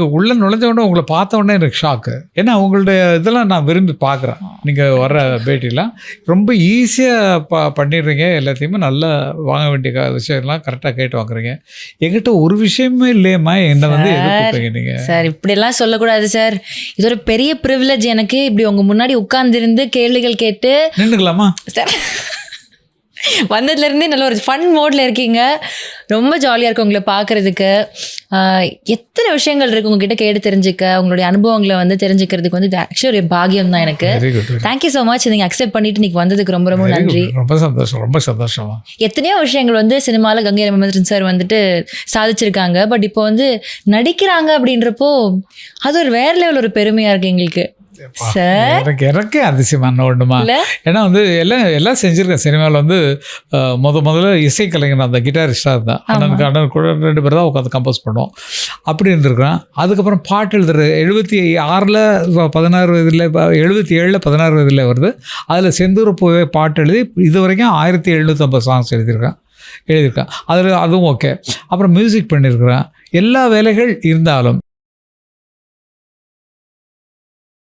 உள்ளே நுழைஞ்ச உடனே உங்களை பார்த்த உடனே எனக்கு ஷாக்கு. ஏன்னா உங்களுடைய இதெல்லாம் நான் விரும்பி பார்க்குறேன். நீங்கள் வர்ற பேட்டிலாம் ரொம்ப ஈஸியாக பண்ணிடுறீங்க. எல்லாத்தையுமே நல்லா வாங்க வேண்டிய விஷயம்லாம் கரெக்டாக கேட்டு வாங்குறீங்க. என்கிட்ட ஒரு விஷயமே இல்லையம்மா, என்னை வந்து எதிர்பார்ப்பீங்க நீங்கள். சார் இப்படியெல்லாம் சொல்லக்கூடாது சார். இது ஒரு பெரிய ப்ரிவிலேஜ் எனக்கு. இப்படி உங்கள் முன்னாடி உட்கார்ந்துருந்து கேள்விகள் கேட்டு நின்றுக்கலாமா சார்? வந்ததுலேருந்தே நல்ல ஒரு ஃபன் மோடில் இருக்கீங்க. ரொம்ப ஜாலியாக இருக்கும் உங்களை பார்க்குறதுக்கு. எத்தனை விஷயங்கள் இருக்குது உங்ககிட்ட கேட்டு தெரிஞ்சுக்க, உங்களுடைய அனுபவங்களை வந்து தெரிஞ்சுக்கிறதுக்கு வந்து இது ஆக்சுவலி ஒரு பாகியம் தான் எனக்கு. Thank you so much. நீங்கள் அக்செப்ட் பண்ணிட்டு இன்னைக்கு வந்ததுக்கு ரொம்ப ரொம்ப நன்றி. ரொம்ப சந்தோஷம், ரொம்ப சந்தோஷமா. எத்தனையோ விஷயங்கள் வந்து சினிமாவில் கங்கை ராமச்சந்திரன் சார் வந்துட்டு சாதிச்சிருக்காங்க. பட் இப்போ வந்து நடிக்கிறாங்க அப்படின்றப்போ அது ஒரு வேற லெவல் ஒரு பெருமையாக இருக்குது எங்களுக்கு சார். எனக்கே அதிசயமான ஒன்றுமா. ஏன்னா வந்து எல்லாம் செஞ்சுருக்கேன் சினிமாவில். வந்து முதல்ல இசைக்கலைஞர் அந்த கிட்டாரிஸ்டாக இருந்தான். அண்ணன் கூட 2 பேர் தான் உட்காந்து கம்போஸ் பண்ணோம். அப்படி இருந்திருக்கிறேன். அதுக்கப்புறம் பாட்டு எழுதுறது 76 16 வயதில் 77 16 வயதில் வருது. அதில் செந்தூர பூவே பாட்டு எழுதி இது வரைக்கும் 1750 சாங்ஸ் எழுதியிருக்கேன். அதுவும் ஓகே. அப்புறம் மியூசிக் பண்ணியிருக்கிறேன். எல்லா வேலைகள் இருந்தாலும்